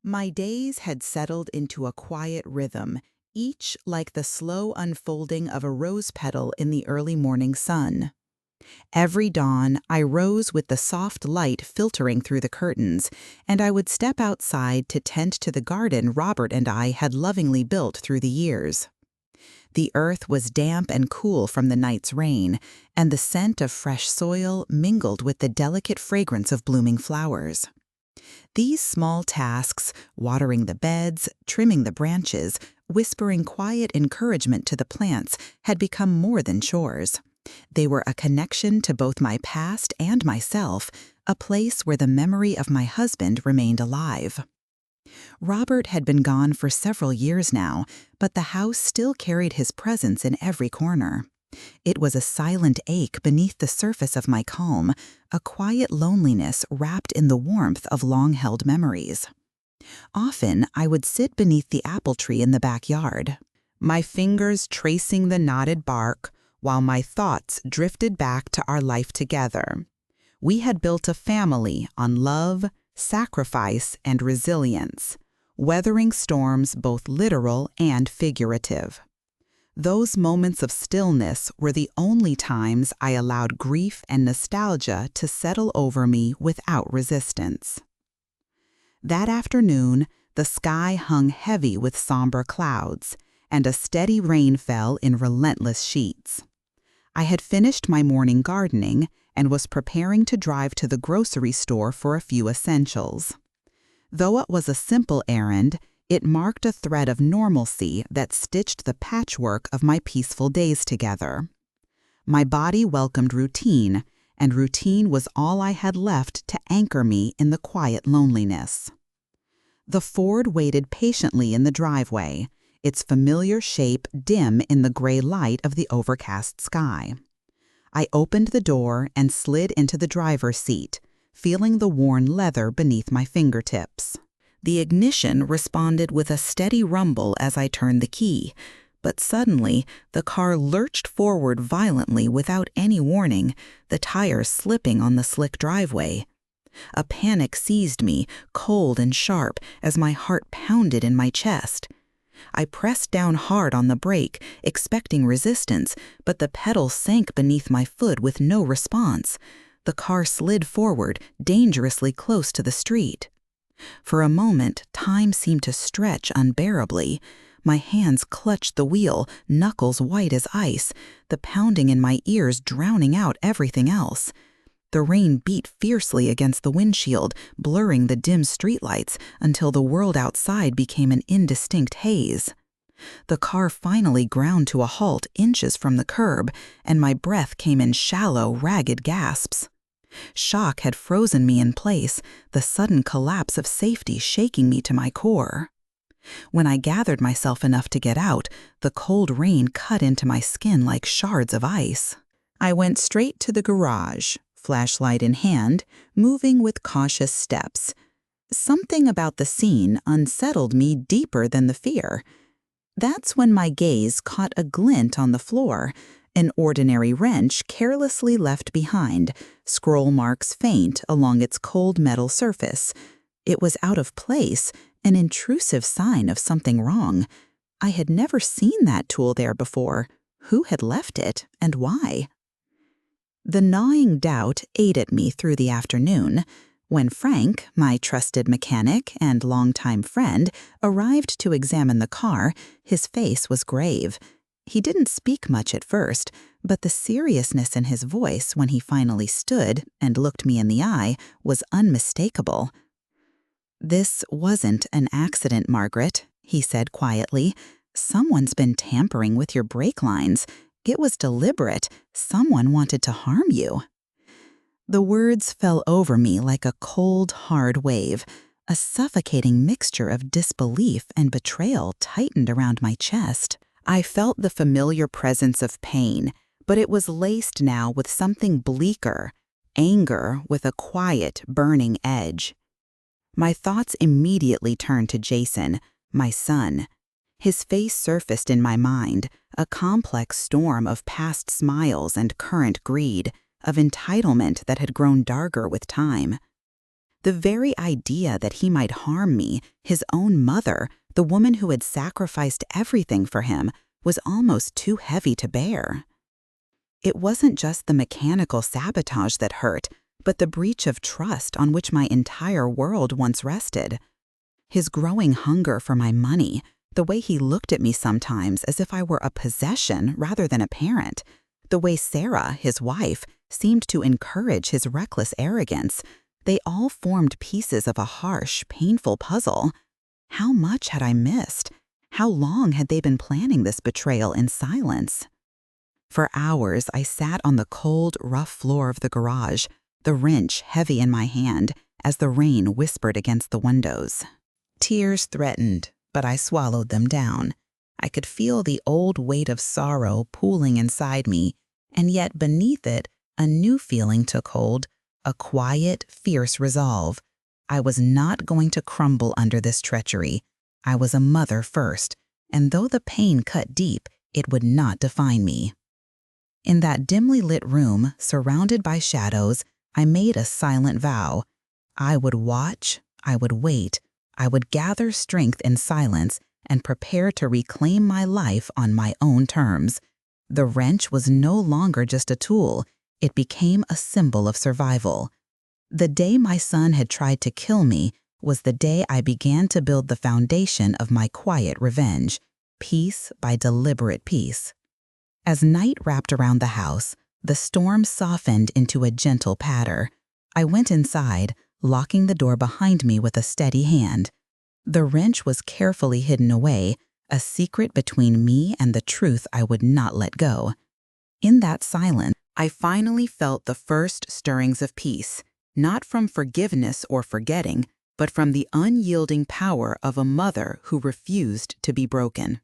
My days had settled into a quiet rhythm, each like the slow unfolding of a rose petal in the early morning sun. Every dawn, I rose with the soft light filtering through the curtains, and I would step outside to tend to the garden Robert and I had lovingly built through the years. The earth was damp and cool from the night's rain, and the scent of fresh soil mingled with the delicate fragrance of blooming flowers. These small tasks, watering the beds, trimming the branches, whispering quiet encouragement to the plants, had become more than chores. They were a connection to both my past and myself, a place where the memory of my husband remained alive. Robert had been gone for several years now, but the house still carried his presence in every corner. It was a silent ache beneath the surface of my calm, a quiet loneliness wrapped in the warmth of long-held memories. Often, I would sit beneath the apple tree in the backyard, my fingers tracing the knotted bark, while my thoughts drifted back to our life together. We had built a family on love, sacrifice, and resilience, weathering storms both literal and figurative. Those moments of stillness were the only times I allowed grief and nostalgia to settle over me without resistance. That afternoon, the sky hung heavy with somber clouds, and a steady rain fell in relentless sheets. I had finished my morning gardening and was preparing to drive to the grocery store for a few essentials. Though it was a simple errand, it marked a thread of normalcy that stitched the patchwork of my peaceful days together. My body welcomed routine, and routine was all I had left to anchor me in the quiet loneliness. The Ford waited patiently in the driveway, its familiar shape dim in the gray light of the overcast sky. I opened the door and slid into the driver's seat, feeling the worn leather beneath my fingertips. The ignition responded with a steady rumble as I turned the key, but suddenly the car lurched forward violently without any warning, the tires slipping on the slick driveway. A panic seized me, cold and sharp, as my heart pounded in my chest. I pressed down hard on the brake, expecting resistance, but the pedal sank beneath my foot with no response. The car slid forward, dangerously close to the street. For a moment, time seemed to stretch unbearably. My hands clutched the wheel, knuckles white as ice, the pounding in my ears drowning out everything else. The rain beat fiercely against the windshield, blurring the dim streetlights until the world outside became an indistinct haze. The car finally ground to a halt inches from the curb, and my breath came in shallow, ragged gasps. Shock had frozen me in place, the sudden collapse of safety shaking me to my core. When I gathered myself enough to get out, the cold rain cut into my skin like shards of ice. I went straight to the garage, flashlight in hand, moving with cautious steps. Something about the scene unsettled me deeper than the fear. That's when my gaze caught a glint on the floor, an ordinary wrench carelessly left behind, scroll marks faint along its cold metal surface. It was out of place, an intrusive sign of something wrong. I had never seen that tool there before. Who had left it, and why? The gnawing doubt ate at me through the afternoon. When Frank, my trusted mechanic and longtime friend, arrived to examine the car, his face was grave. He didn't speak much at first, but the seriousness in his voice when he finally stood and looked me in the eye was unmistakable. "This wasn't an accident, Margaret," he said quietly. "Someone's been tampering with your brake lines. It was deliberate. Someone wanted to harm you." The words fell over me like a cold, hard wave. A suffocating mixture of disbelief and betrayal tightened around my chest. I felt the familiar presence of pain, but it was laced now with something bleaker, anger with a quiet, burning edge. My thoughts immediately turned to Jason, my son. His face surfaced in my mind, a complex storm of past smiles and current greed, of entitlement that had grown darker with time. The very idea that he might harm me, his own mother, the woman who had sacrificed everything for him, was almost too heavy to bear. It wasn't just the mechanical sabotage that hurt, but the breach of trust on which my entire world once rested. His growing hunger for my money, the way he looked at me sometimes as if I were a possession rather than a parent, the way Sarah, his wife, seemed to encourage his reckless arrogance, they all formed pieces of a harsh, painful puzzle. How much had I missed? How long had they been planning this betrayal in silence? For hours, I sat on the cold, rough floor of the garage, the wrench heavy in my hand as the rain whispered against the windows. Tears threatened, but I swallowed them down. I could feel the old weight of sorrow pooling inside me, and yet beneath it, a new feeling took hold, a quiet, fierce resolve. I was not going to crumble under this treachery. I was a mother first, and though the pain cut deep, it would not define me. In that dimly lit room, surrounded by shadows, I made a silent vow. I would watch, I would wait, I would gather strength in silence and prepare to reclaim my life on my own terms. The wrench was no longer just a tool, it became a symbol of survival. The day my son had tried to kill me was the day I began to build the foundation of my quiet revenge, piece by deliberate piece. As night wrapped around the house, the storm softened into a gentle patter. I went inside, locking the door behind me with a steady hand. The wrench was carefully hidden away, a secret between me and the truth I would not let go. In that silence, I finally felt the first stirrings of peace, not from forgiveness or forgetting, but from the unyielding power of a mother who refused to be broken.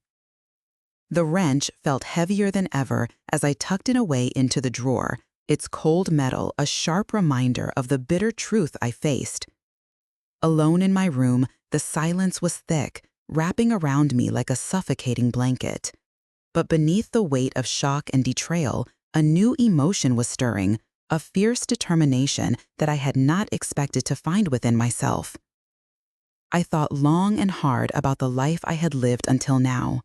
The wrench felt heavier than ever as I tucked it away into the drawer, its cold metal a sharp reminder of the bitter truth I faced. Alone in my room, the silence was thick, wrapping around me like a suffocating blanket. But beneath the weight of shock and betrayal, a new emotion was stirring, a fierce determination that I had not expected to find within myself. I thought long and hard about the life I had lived until now.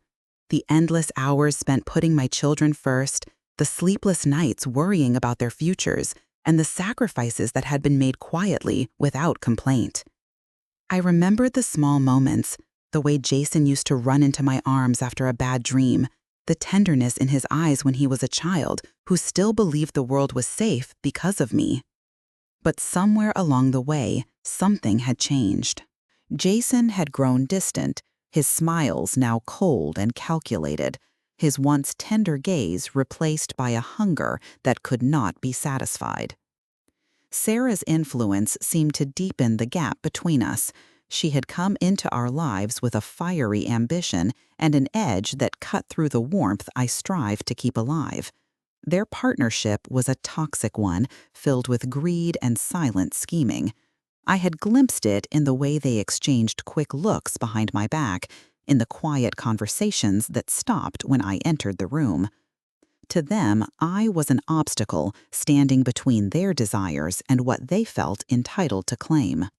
The endless hours spent putting my children first, the sleepless nights worrying about their futures, and the sacrifices that had been made quietly without complaint. I remembered the small moments, the way Jason used to run into my arms after a bad dream, the tenderness in his eyes when he was a child who still believed the world was safe because of me. But somewhere along the way, something had changed. Jason had grown distant, his smiles now cold and calculated, his once tender gaze replaced by a hunger that could not be satisfied. Sarah's influence seemed to deepen the gap between us. She had come into our lives with a fiery ambition and an edge that cut through the warmth I strived to keep alive. Their partnership was a toxic one, filled with greed and silent scheming. I had glimpsed it in the way they exchanged quick looks behind my back, in the quiet conversations that stopped when I entered the room. To them, I was an obstacle standing between their desires and what they felt entitled to claim.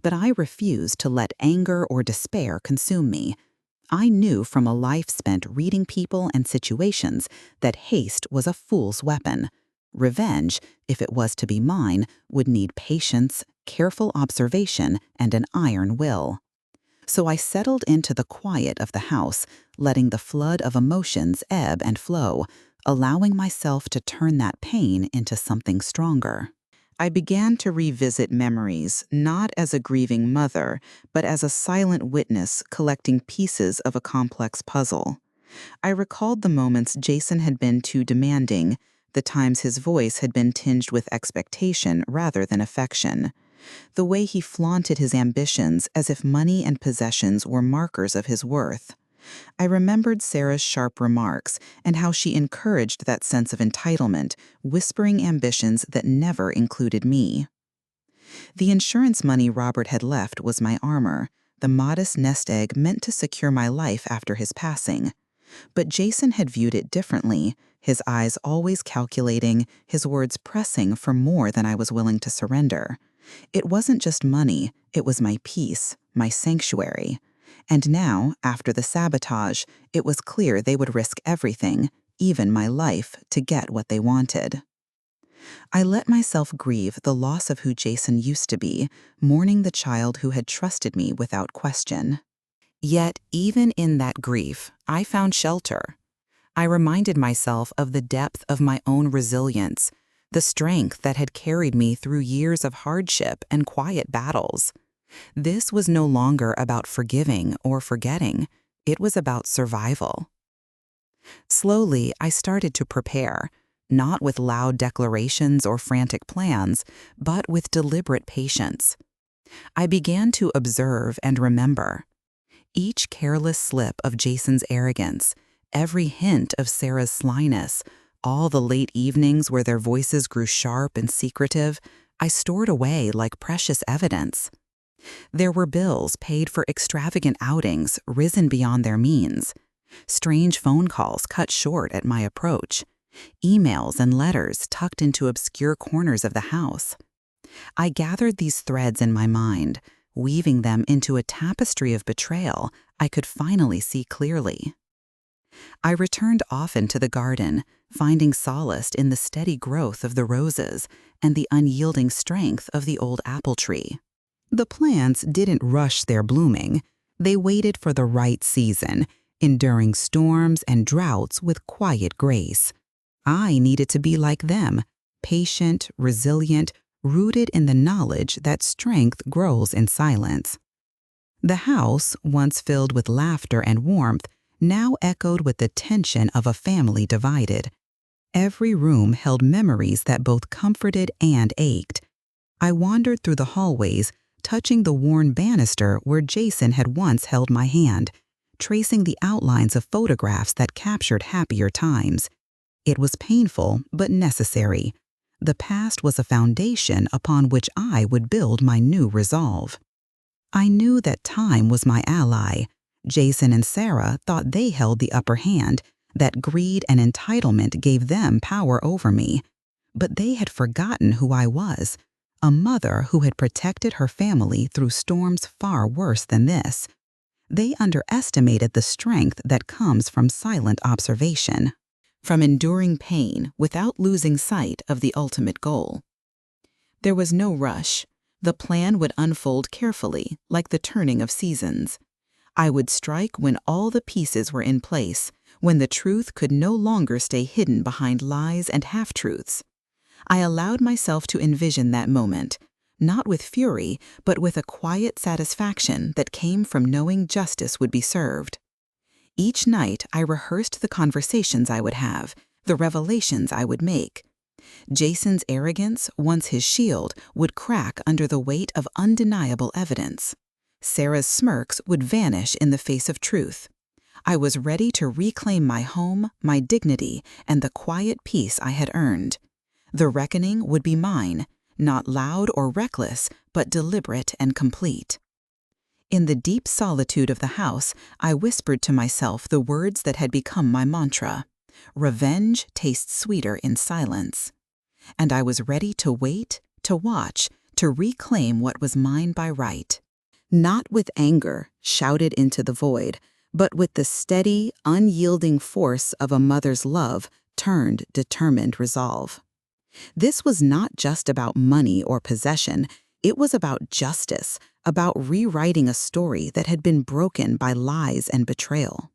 But I refused to let anger or despair consume me. I knew from a life spent reading people and situations that haste was a fool's weapon. Revenge, if it was to be mine, would need patience, careful observation, and an iron will. So I settled into the quiet of the house, letting the flood of emotions ebb and flow, allowing myself to turn that pain into something stronger. I began to revisit memories, not as a grieving mother, but as a silent witness collecting pieces of a complex puzzle. I recalled the moments Jason had been too demanding, the times his voice had been tinged with expectation rather than affection, the way he flaunted his ambitions as if money and possessions were markers of his worth. I remembered Sarah's sharp remarks and how she encouraged that sense of entitlement, whispering ambitions that never included me. The insurance money Robert had left was my armor, the modest nest egg meant to secure my life after his passing. But Jason had viewed it differently, his eyes always calculating, his words pressing for more than I was willing to surrender. It wasn't just money, it was my peace, my sanctuary. And now, after the sabotage, it was clear they would risk everything, even my life, to get what they wanted. I let myself grieve the loss of who Jason used to be, mourning the child who had trusted me without question. Yet, even in that grief, I found shelter. I reminded myself of the depth of my own resilience, the strength that had carried me through years of hardship and quiet battles. This was no longer about forgiving or forgetting. It was about survival. Slowly, I started to prepare, not with loud declarations or frantic plans, but with deliberate patience. I began to observe and remember. Each careless slip of Jason's arrogance, every hint of Sarah's slyness, all the late evenings where their voices grew sharp and secretive, I stored away like precious evidence. There were bills paid for extravagant outings risen beyond their means, strange phone calls cut short at my approach, emails and letters tucked into obscure corners of the house. I gathered these threads in my mind, weaving them into a tapestry of betrayal I could finally see clearly. I returned often to the garden, finding solace in the steady growth of the roses and the unyielding strength of the old apple tree. The plants didn't rush their blooming. They waited for the right season, enduring storms and droughts with quiet grace. I needed to be like them, patient, resilient, rooted in the knowledge that strength grows in silence. The house, once filled with laughter and warmth, now echoed with the tension of a family divided. Every room held memories that both comforted and ached. I wandered through the hallways, touching the worn banister where Jason had once held my hand, tracing the outlines of photographs that captured happier times. It was painful, but necessary. The past was a foundation upon which I would build my new resolve. I knew that time was my ally. Jason and Sarah thought they held the upper hand, that greed and entitlement gave them power over me. But they had forgotten who I was, a mother who had protected her family through storms far worse than this. They underestimated the strength that comes from silent observation, from enduring pain without losing sight of the ultimate goal. There was no rush. The plan would unfold carefully, like the turning of seasons. I would strike when all the pieces were in place, when the truth could no longer stay hidden behind lies and half-truths. I allowed myself to envision that moment, not with fury, but with a quiet satisfaction that came from knowing justice would be served. Each night, I rehearsed the conversations I would have, the revelations I would make. Jason's arrogance, once his shield, would crack under the weight of undeniable evidence. Sarah's smirks would vanish in the face of truth. I was ready to reclaim my home, my dignity, and the quiet peace I had earned. The reckoning would be mine, not loud or reckless, but deliberate and complete. In the deep solitude of the house, I whispered to myself the words that had become my mantra. Revenge tastes sweeter in silence. And I was ready to wait, to watch, to reclaim what was mine by right. Not with anger, shouted into the void, but with the steady, unyielding force of a mother's love turned determined resolve. This was not just about money or possession. It was about justice, about rewriting a story that had been broken by lies and betrayal.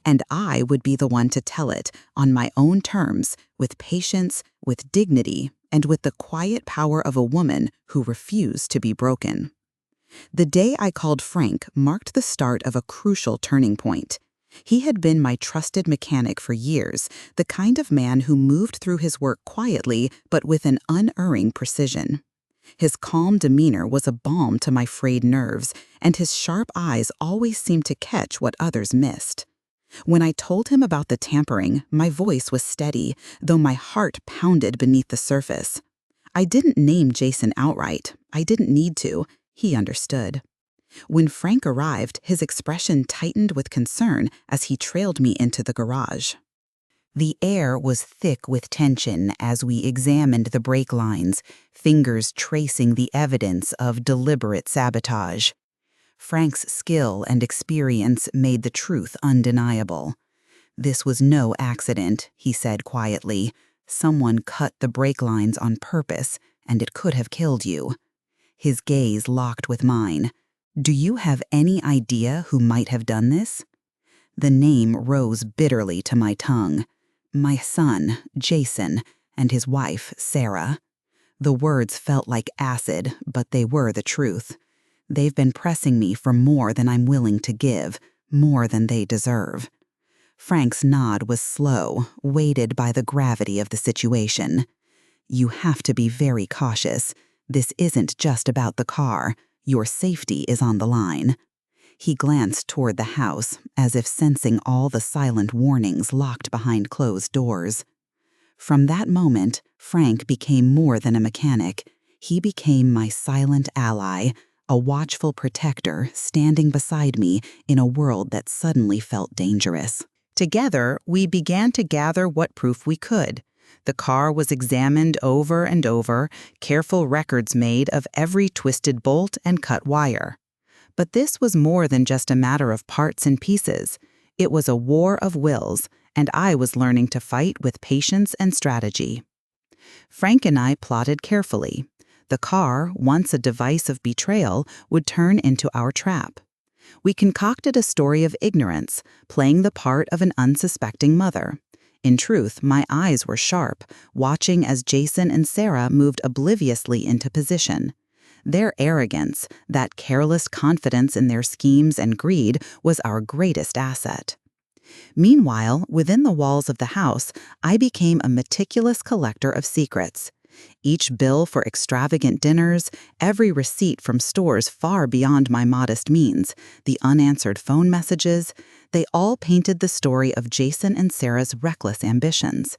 And I would be the one to tell it on my own terms, with patience, with dignity, and with the quiet power of a woman who refused to be broken. The day I called Frank marked the start of a crucial turning point. He had been my trusted mechanic for years, the kind of man who moved through his work quietly but with an unerring precision. His calm demeanor was a balm to my frayed nerves, and his sharp eyes always seemed to catch what others missed. When I told him about the tampering, my voice was steady, though my heart pounded beneath the surface. I didn't name Jason outright. I didn't need to. He understood. When Frank arrived, his expression tightened with concern as he trailed me into the garage. The air was thick with tension as we examined the brake lines, fingers tracing the evidence of deliberate sabotage. Frank's skill and experience made the truth undeniable. "This was no accident," he said quietly. "Someone cut the brake lines on purpose, and it could have killed you." His gaze locked with mine. "Do you have any idea who might have done this?" The name rose bitterly to my tongue. My son, Jason, and his wife, Sarah. The words felt like acid, but they were the truth. They've been pressing me for more than I'm willing to give, more than they deserve. Frank's nod was slow, weighted by the gravity of the situation. "You have to be very cautious. This isn't just about the car. Your safety is on the line." He glanced toward the house, as if sensing all the silent warnings locked behind closed doors. From that moment, Frank became more than a mechanic. He became my silent ally, a watchful protector standing beside me in a world that suddenly felt dangerous. Together, we began to gather what proof we could. The car was examined over and over, careful records made of every twisted bolt and cut wire. But this was more than just a matter of parts and pieces. It was a war of wills, and I was learning to fight with patience and strategy. Frank and I plotted carefully. The car, once a device of betrayal, would turn into our trap. We concocted a story of ignorance, playing the part of an unsuspecting mother. In truth, my eyes were sharp, watching as Jason and Sarah moved obliviously into position. Their arrogance, that careless confidence in their schemes and greed, was our greatest asset. Meanwhile, within the walls of the house, I became a meticulous collector of secrets. Each bill for extravagant dinners, every receipt from stores far beyond my modest means, the unanswered phone messages, they all painted the story of Jason and Sarah's reckless ambitions.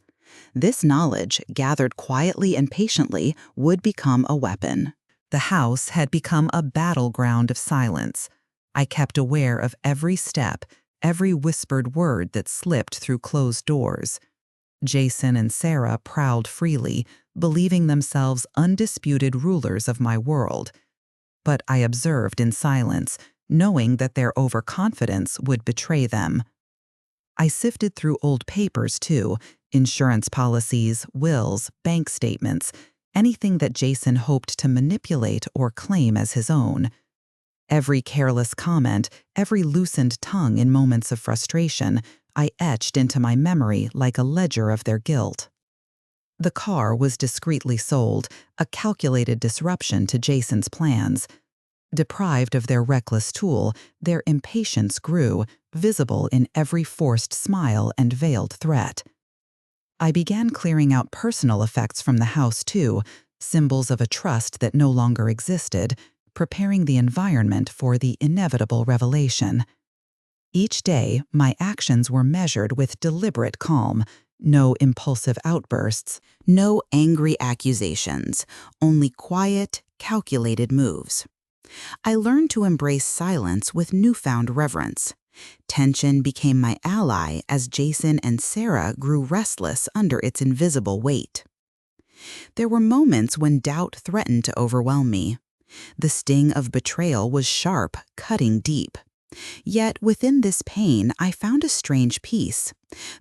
This knowledge, gathered quietly and patiently, would become a weapon. The house had become a battleground of silence. I kept aware of every step, every whispered word that slipped through closed doors. Jason and Sarah prowled freely, believing themselves undisputed rulers of my world. But I observed in silence, knowing that their overconfidence would betray them. I sifted through old papers, too, insurance policies, wills, bank statements, anything that Jason hoped to manipulate or claim as his own. Every careless comment, every loosened tongue in moments of frustration, I etched into my memory like a ledger of their guilt. The car was discreetly sold, a calculated disruption to Jason's plans. Deprived of their reckless tool, their impatience grew, visible in every forced smile and veiled threat. I began clearing out personal effects from the house, too, symbols of a trust that no longer existed, preparing the environment for the inevitable revelation. Each day, my actions were measured with deliberate calm, no impulsive outbursts, no angry accusations, only quiet, calculated moves. I learned to embrace silence with newfound reverence. Tension became my ally as Jason and Sarah grew restless under its invisible weight. There were moments when doubt threatened to overwhelm me. The sting of betrayal was sharp, cutting deep. Yet within this pain, I found a strange peace.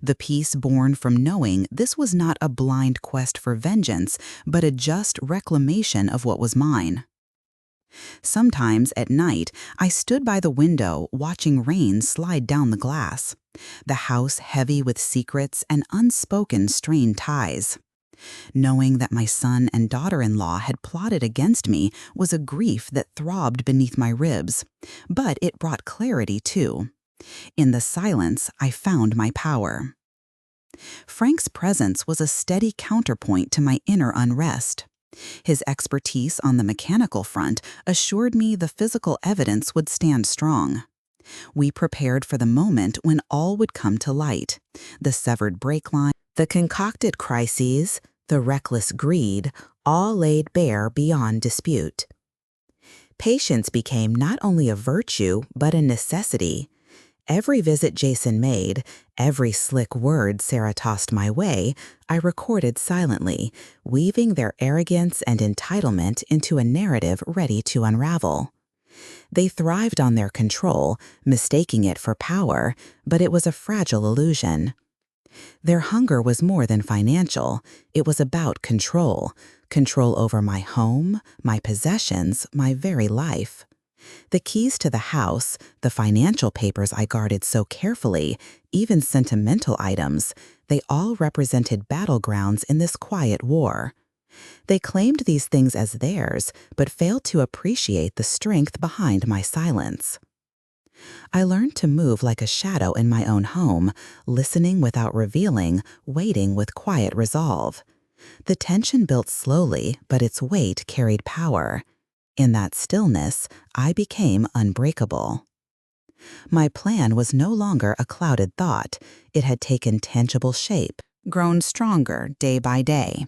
The peace born from knowing this was not a blind quest for vengeance, but a just reclamation of what was mine. Sometimes at night, I stood by the window watching rain slide down the glass, the house heavy with secrets and unspoken strained ties. Knowing that my son and daughter-in-law had plotted against me was a grief that throbbed beneath my ribs, but it brought clarity too. In the silence, I found my power. Frank's presence was a steady counterpoint to my inner unrest. His expertise on the mechanical front assured me the physical evidence would stand strong. We prepared for the moment when all would come to light. The severed brake line, the concocted crises, the reckless greed, all laid bare beyond dispute. Patience became not only a virtue, but a necessity. Every visit Jason made, every slick word Sarah tossed my way, I recorded silently, weaving their arrogance and entitlement into a narrative ready to unravel. They thrived on their control, mistaking it for power, but it was a fragile illusion. Their hunger was more than financial. It was about control. Control over my home, my possessions, my very life. The keys to the house, the financial papers I guarded so carefully, even sentimental items, they all represented battlegrounds in this quiet war. They claimed these things as theirs, but failed to appreciate the strength behind my silence. I learned to move like a shadow in my own home, listening without revealing, waiting with quiet resolve. The tension built slowly, but its weight carried power. In that stillness, I became unbreakable. My plan was no longer a clouded thought. It had taken tangible shape, grown stronger day by day.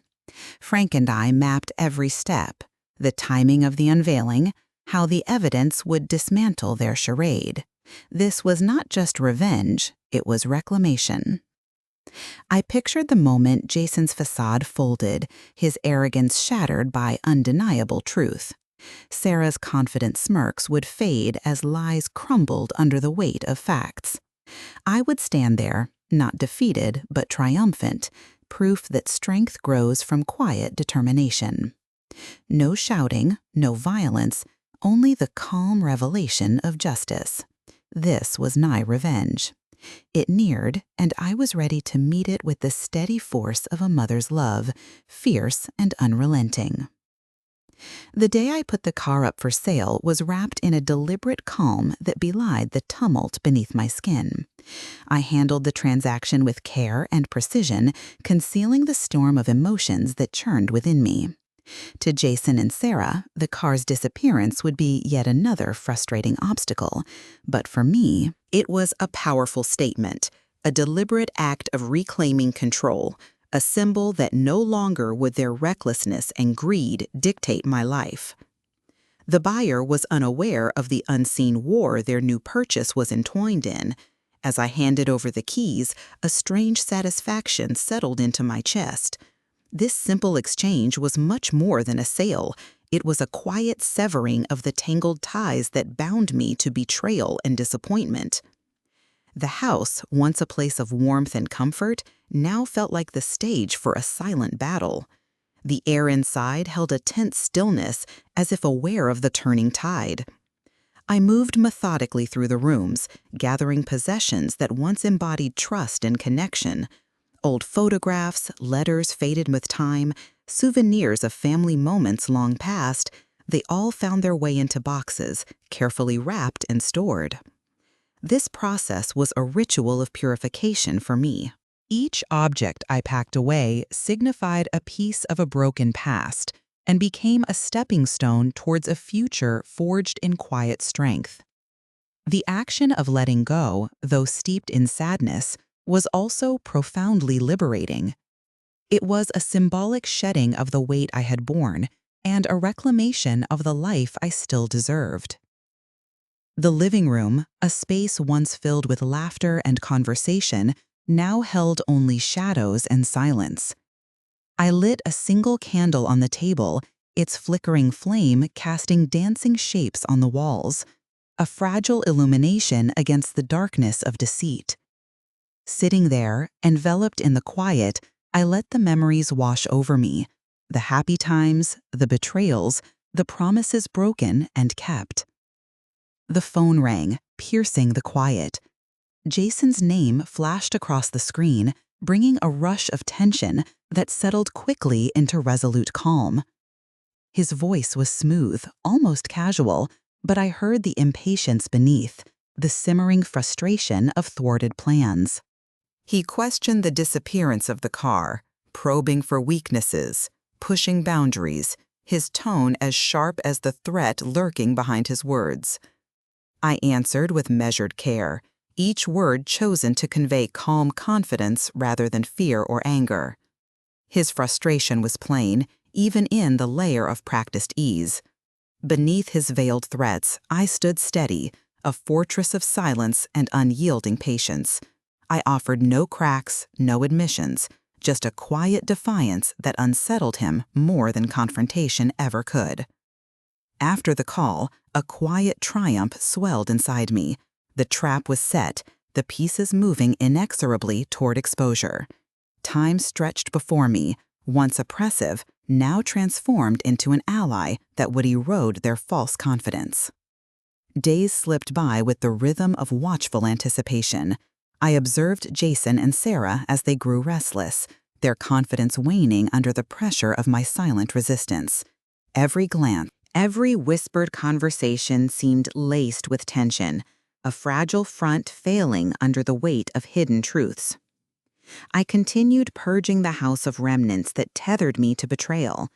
Frank and I mapped every step, the timing of the unveiling, how the evidence would dismantle their charade. This was not just revenge, it was reclamation. I pictured the moment Jason's facade folded, his arrogance shattered by undeniable truth. Sarah's confident smirks would fade as lies crumbled under the weight of facts. I would stand there, not defeated but triumphant, proof that strength grows from quiet determination. No shouting, no violence, only the calm revelation of justice. This was nigh revenge. It neared, and I was ready to meet it with the steady force of a mother's love, fierce and unrelenting. The day I put the car up for sale was wrapped in a deliberate calm that belied the tumult beneath my skin. I handled the transaction with care and precision, concealing the storm of emotions that churned within me. To Jason and Sarah, the car's disappearance would be yet another frustrating obstacle. But for me, it was a powerful statement, a deliberate act of reclaiming control, a symbol that no longer would their recklessness and greed dictate my life. The buyer was unaware of the unseen war their new purchase was entwined in. As I handed over the keys, a strange satisfaction settled into my chest. This simple exchange was much more than a sale. It was a quiet severing of the tangled ties that bound me to betrayal and disappointment. The house, once a place of warmth and comfort, now felt like the stage for a silent battle. The air inside held a tense stillness, as if aware of the turning tide. I moved methodically through the rooms, gathering possessions that once embodied trust and connection. Old photographs, letters faded with time, souvenirs of family moments long past, they all found their way into boxes, carefully wrapped and stored. This process was a ritual of purification for me. Each object I packed away signified a piece of a broken past and became a stepping stone towards a future forged in quiet strength. The action of letting go, though steeped in sadness, was also profoundly liberating. It was a symbolic shedding of the weight I had borne and a reclamation of the life I still deserved. The living room, a space once filled with laughter and conversation, now held only shadows and silence. I lit a single candle on the table, its flickering flame casting dancing shapes on the walls, a fragile illumination against the darkness of deceit. Sitting there, enveloped in the quiet, I let the memories wash over me, the happy times, the betrayals, the promises broken and kept. The phone rang, piercing the quiet. Jason's name flashed across the screen, bringing a rush of tension that settled quickly into resolute calm. His voice was smooth, almost casual, but I heard the impatience beneath, the simmering frustration of thwarted plans. He questioned the disappearance of the car, probing for weaknesses, pushing boundaries, his tone as sharp as the threat lurking behind his words. I answered with measured care, each word chosen to convey calm confidence rather than fear or anger. His frustration was plain, even in the layer of practiced ease. Beneath his veiled threats, I stood steady, a fortress of silence and unyielding patience. I offered no cracks, no admissions, just a quiet defiance that unsettled him more than confrontation ever could. After the call, a quiet triumph swelled inside me. The trap was set, the pieces moving inexorably toward exposure. Time stretched before me, once oppressive, now transformed into an ally that would erode their false confidence. Days slipped by with the rhythm of watchful anticipation. I observed Jason and Sarah as they grew restless, their confidence waning under the pressure of my silent resistance. Every glance, every whispered conversation seemed laced with tension, a fragile front failing under the weight of hidden truths. I continued purging the house of remnants that tethered me to betrayal.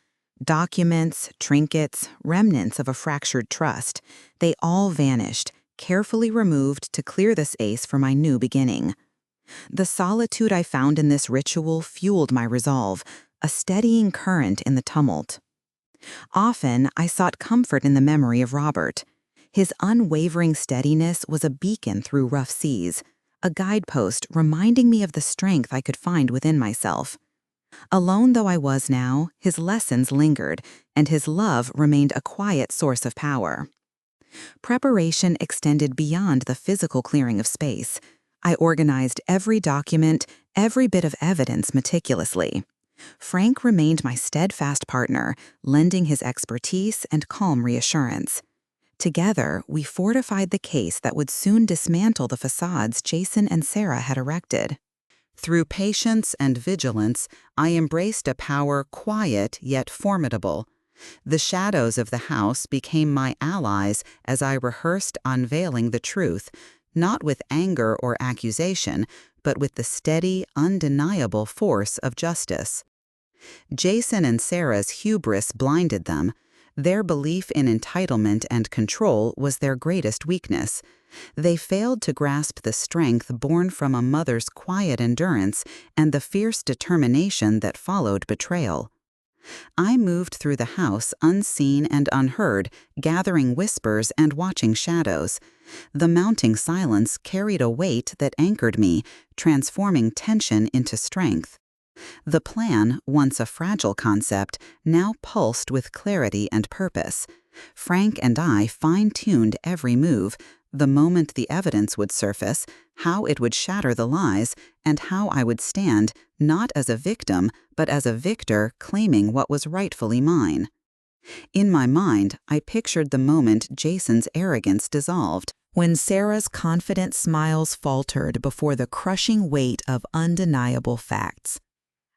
Documents, trinkets, remnants of a fractured trust, they all vanished, carefully removed to clear the space for my new beginning. The solitude I found in this ritual fueled my resolve, a steadying current in the tumult. Often, I sought comfort in the memory of Robert. His unwavering steadiness was a beacon through rough seas, a guidepost reminding me of the strength I could find within myself. Alone though I was now, his lessons lingered, and his love remained a quiet source of power. Preparation extended beyond the physical clearing of space. I organized every document, every bit of evidence meticulously. Frank remained my steadfast partner, lending his expertise and calm reassurance. Together, we fortified the case that would soon dismantle the facades Jason and Sarah had erected. Through patience and vigilance, I embraced a power quiet yet formidable. The shadows of the house became my allies as I rehearsed unveiling the truth, not with anger or accusation, but with the steady, undeniable force of justice. Jason and Sarah's hubris blinded them. Their belief in entitlement and control was their greatest weakness. They failed to grasp the strength born from a mother's quiet endurance and the fierce determination that followed betrayal. I moved through the house unseen and unheard, gathering whispers and watching shadows. The mounting silence carried a weight that anchored me, transforming tension into strength. The plan, once a fragile concept, now pulsed with clarity and purpose. Frank and I fine-tuned every move, the moment the evidence would surface, how it would shatter the lies, and how I would stand, not as a victim, but as a victor claiming what was rightfully mine. In my mind, I pictured the moment Jason's arrogance dissolved, when Sarah's confident smiles faltered before the crushing weight of undeniable facts.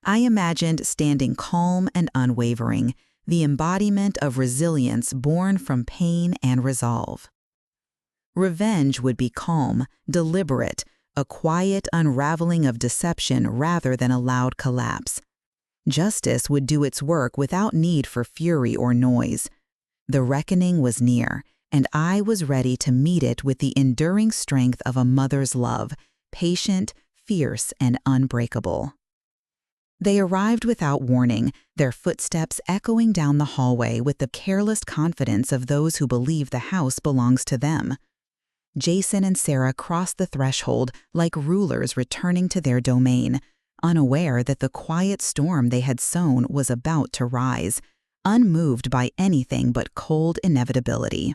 I imagined standing calm and unwavering, the embodiment of resilience born from pain and resolve. Revenge would be calm, deliberate, a quiet unraveling of deception rather than a loud collapse. Justice would do its work without need for fury or noise. The reckoning was near, and I was ready to meet it with the enduring strength of a mother's love, patient, fierce, and unbreakable. They arrived without warning, their footsteps echoing down the hallway with the careless confidence of those who believe the house belongs to them. Jason and Sarah crossed the threshold like rulers returning to their domain, unaware that the quiet storm they had sown was about to rise, unmoved by anything but cold inevitability.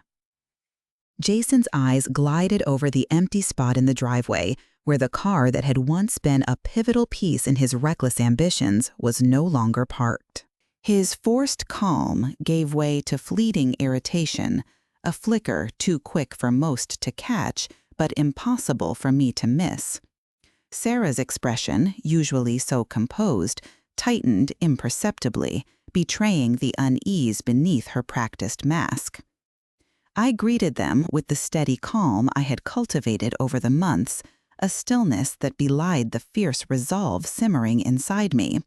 Jason's eyes glided over the empty spot in the driveway, where the car that had once been a pivotal piece in his reckless ambitions was no longer parked. His forced calm gave way to fleeting irritation, a flicker too quick for most to catch, but impossible for me to miss. Sarah's expression, usually so composed, tightened imperceptibly, betraying the unease beneath her practiced mask. I greeted them with the steady calm I had cultivated over the months, a stillness that belied the fierce resolve simmering inside me.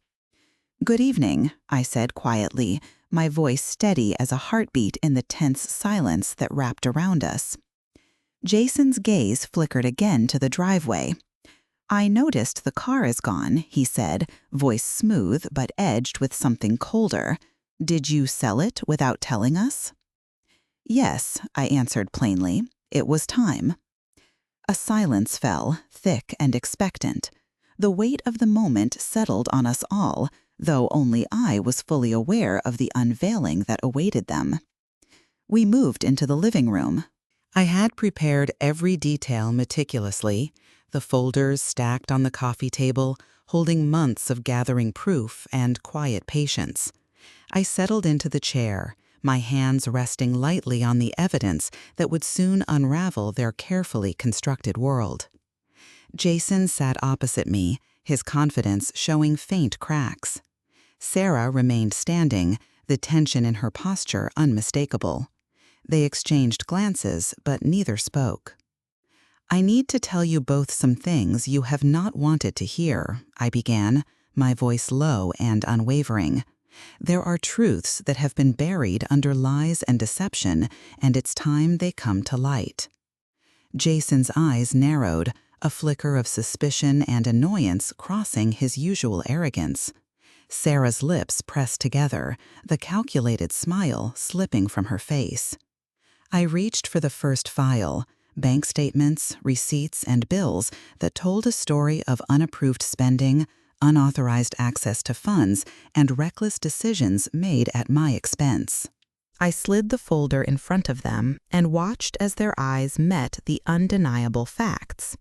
"Good evening," I said quietly, my voice steady as a heartbeat in the tense silence that wrapped around us. Jason's gaze flickered again to the driveway. "I noticed the car is gone," he said, voice smooth but edged with something colder. "Did you sell it without telling us?" "Yes," I answered plainly. It was time. A silence fell, thick and expectant. The weight of the moment settled on us all, though only I was fully aware of the unveiling that awaited them. We moved into the living room. I had prepared every detail meticulously, the folders stacked on the coffee table, holding months of gathering proof and quiet patience. I settled into the chair, my hands resting lightly on the evidence that would soon unravel their carefully constructed world. Jason sat opposite me, his confidence showing faint cracks. Sarah remained standing, the tension in her posture unmistakable. They exchanged glances, but neither spoke. "I need to tell you both some things you have not wanted to hear," I began, my voice low and unwavering. "There are truths that have been buried under lies and deception, and it's time they come to light." Jason's eyes narrowed, a flicker of suspicion and annoyance crossing his usual arrogance. Sarah's lips pressed together, the calculated smile slipping from her face. I reached for the first file, bank statements, receipts, and bills that told a story of unapproved spending, unauthorized access to funds, and reckless decisions made at my expense. I slid the folder in front of them and watched as their eyes met the undeniable facts.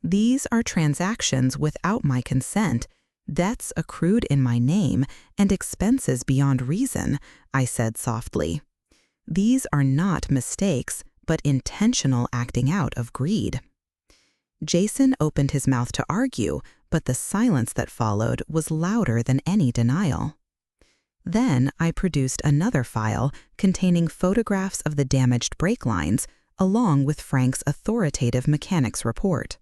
"These are transactions without my consent, debts accrued in my name, and expenses beyond reason," I said softly. "These are not mistakes, but intentional acting out of greed." Jason opened his mouth to argue, but the silence that followed was louder than any denial. Then I produced another file containing photographs of the damaged brake lines, along with Frank's authoritative mechanics report.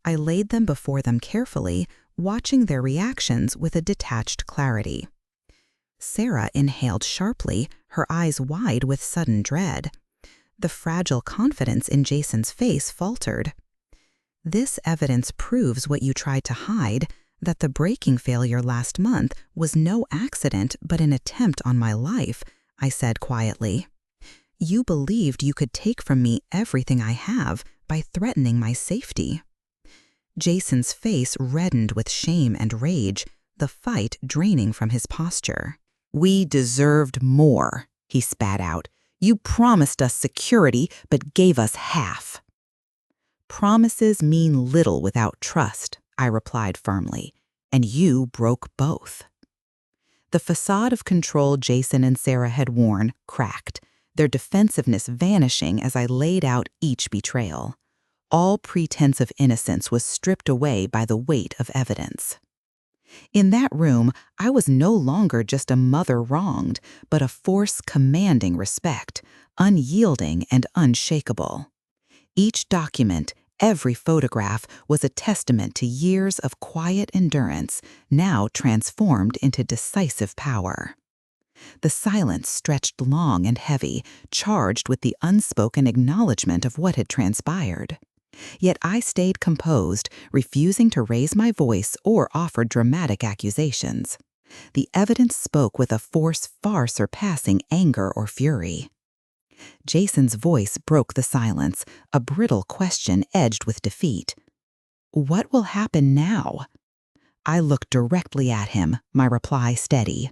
I laid them before them carefully, watching their reactions with a detached clarity. Sarah inhaled sharply, her eyes wide with sudden dread. The fragile confidence in Jason's face faltered. "This evidence proves what you tried to hide, that the braking failure last month was no accident but an attempt on my life," I said quietly. "You believed you could take from me everything I have by threatening my safety." Jason's face reddened with shame and rage, the fight draining from his posture. "We deserved more," he spat out. "You promised us security, but gave us half." "Promises mean little without trust," I replied firmly, "and you broke both." The facade of control Jason and Sarah had worn cracked, their defensiveness vanishing as I laid out each betrayal. All pretense of innocence was stripped away by the weight of evidence. In that room, I was no longer just a mother wronged, but a force commanding respect, unyielding and unshakable. Each document, every photograph, was a testament to years of quiet endurance, now transformed into decisive power. The silence stretched long and heavy, charged with the unspoken acknowledgement of what had transpired. Yet I stayed composed, refusing to raise my voice or offer dramatic accusations. The evidence spoke with a force far surpassing anger or fury. Jason's voice broke the silence, a brittle question edged with defeat. "What will happen now?" I looked directly at him, my reply steady.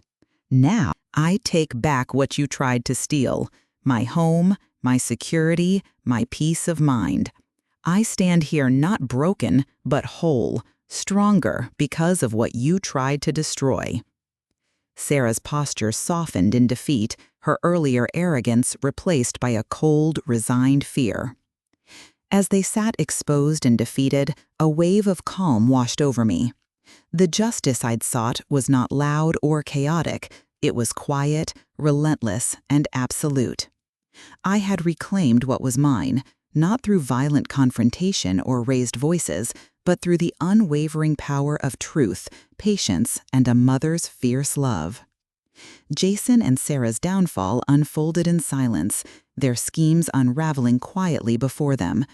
"Now, I take back what you tried to steal, my home, my security, my peace of mind. I stand here not broken, but whole, stronger because of what you tried to destroy." Sarah's posture softened in defeat, her earlier arrogance replaced by a cold, resigned fear. As they sat exposed and defeated, a wave of calm washed over me. The justice I'd sought was not loud or chaotic. It was quiet, relentless, and absolute. I had reclaimed what was mine, not through violent confrontation or raised voices, but through the unwavering power of truth, patience, and a mother's fierce love. Jason and Sarah's downfall unfolded in silence, their schemes unraveling quietly before them.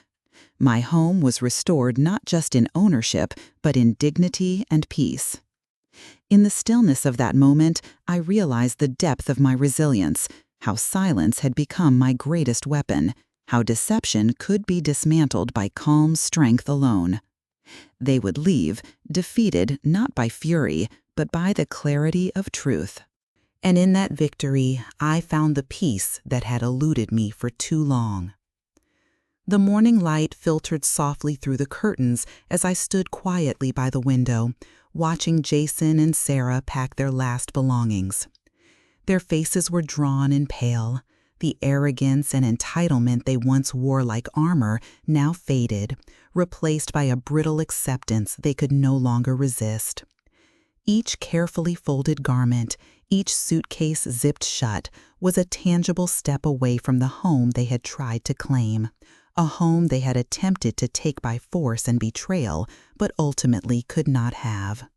My home was restored not just in ownership, but in dignity and peace. In the stillness of that moment, I realized the depth of my resilience, how silence had become my greatest weapon, how deception could be dismantled by calm strength alone. They would leave, defeated not by fury, but by the clarity of truth. And in that victory, I found the peace that had eluded me for too long. The morning light filtered softly through the curtains as I stood quietly by the window, watching Jason and Sarah pack their last belongings. Their faces were drawn and pale. The arrogance and entitlement they once wore like armor now faded, replaced by a brittle acceptance they could no longer resist. Each carefully folded garment, each suitcase zipped shut, was a tangible step away from the home they had tried to claim, a home they had attempted to take by force and betrayal, but ultimately could not have.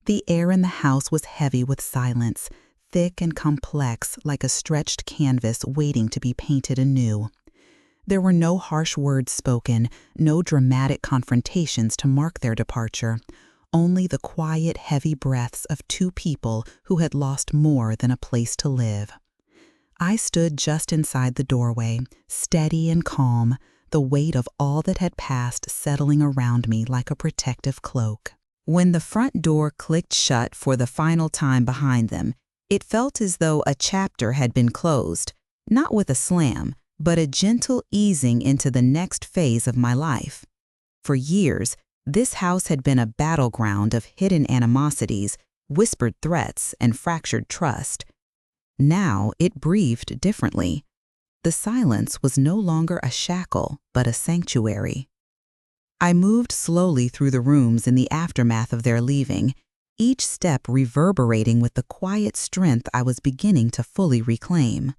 The air in the house was heavy with silence, thick and complex like a stretched canvas waiting to be painted anew. There were no harsh words spoken, no dramatic confrontations to mark their departure, only the quiet, heavy breaths of two people who had lost more than a place to live. I stood just inside the doorway, steady and calm, the weight of all that had passed settling around me like a protective cloak. When the front door clicked shut for the final time behind them, it felt as though a chapter had been closed, not with a slam, but a gentle easing into the next phase of my life. For years, this house had been a battleground of hidden animosities, whispered threats, and fractured trust. Now it breathed differently. The silence was no longer a shackle, but a sanctuary. I moved slowly through the rooms in the aftermath of their leaving, each step reverberating with the quiet strength I was beginning to fully reclaim.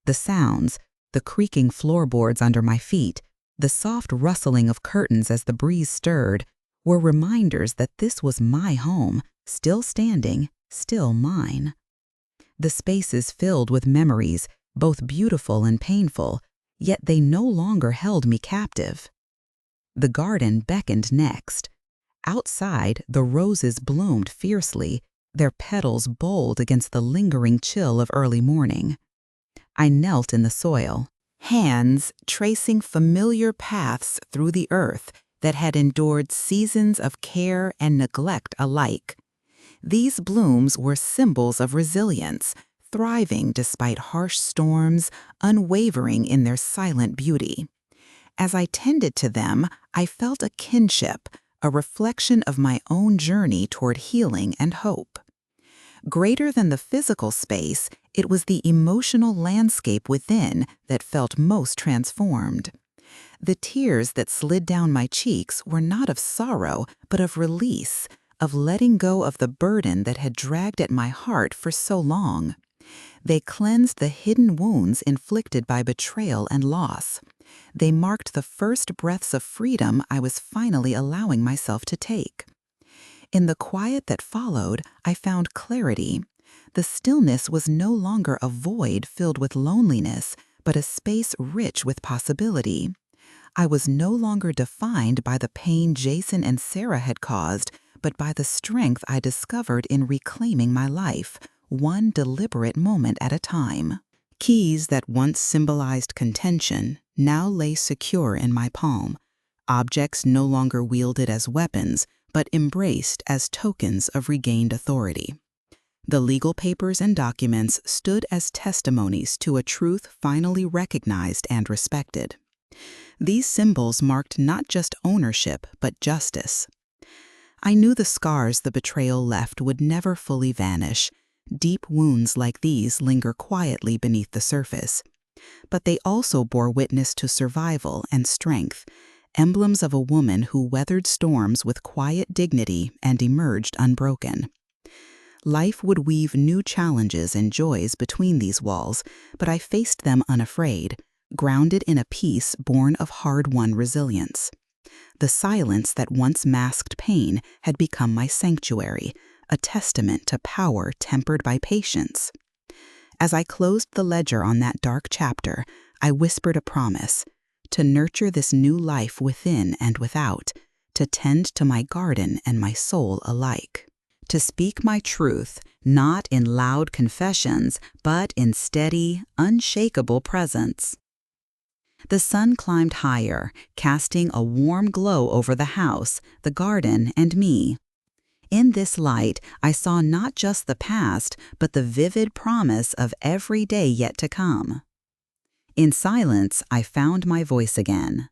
The sounds, the creaking floorboards under my feet, the soft rustling of curtains as the breeze stirred, were reminders that this was my home, still standing, still mine. The spaces filled with memories, both beautiful and painful, yet they no longer held me captive. The garden beckoned next. Outside, the roses bloomed fiercely, their petals bold against the lingering chill of early morning. I knelt in the soil, hands tracing familiar paths through the earth that had endured seasons of care and neglect alike. These blooms were symbols of resilience, thriving despite harsh storms, unwavering in their silent beauty. As I tended to them, I felt a kinship, a reflection of my own journey toward healing and hope. Greater than the physical space, it was the emotional landscape within that felt most transformed. The tears that slid down my cheeks were not of sorrow, but of release, of letting go of the burden that had dragged at my heart for so long. They cleansed the hidden wounds inflicted by betrayal and loss. They marked the first breaths of freedom I was finally allowing myself to take. In the quiet that followed, I found clarity. The stillness was no longer a void filled with loneliness, but a space rich with possibility. I was no longer defined by the pain Jason and Sarah had caused, but by the strength I discovered in reclaiming my life, one deliberate moment at a time. Keys that once symbolized contention now lay secure in my palm, objects no longer wielded as weapons, but embraced as tokens of regained authority. The legal papers and documents stood as testimonies to a truth finally recognized and respected. These symbols marked not just ownership, but justice. I knew the scars the betrayal left would never fully vanish. Deep wounds like these linger quietly beneath the surface. But they also bore witness to survival and strength, emblems of a woman who weathered storms with quiet dignity and emerged unbroken. Life would weave new challenges and joys between these walls, but I faced them unafraid, grounded in a peace born of hard-won resilience. The silence that once masked pain had become my sanctuary, a testament to power tempered by patience. As I closed the ledger on that dark chapter, I whispered a promise: to nurture this new life within and without, to tend to my garden and my soul alike. To speak my truth, not in loud confessions, but in steady, unshakable presence. The sun climbed higher, casting a warm glow over the house, the garden, and me. In this light, I saw not just the past, but the vivid promise of every day yet to come. In silence, I found my voice again.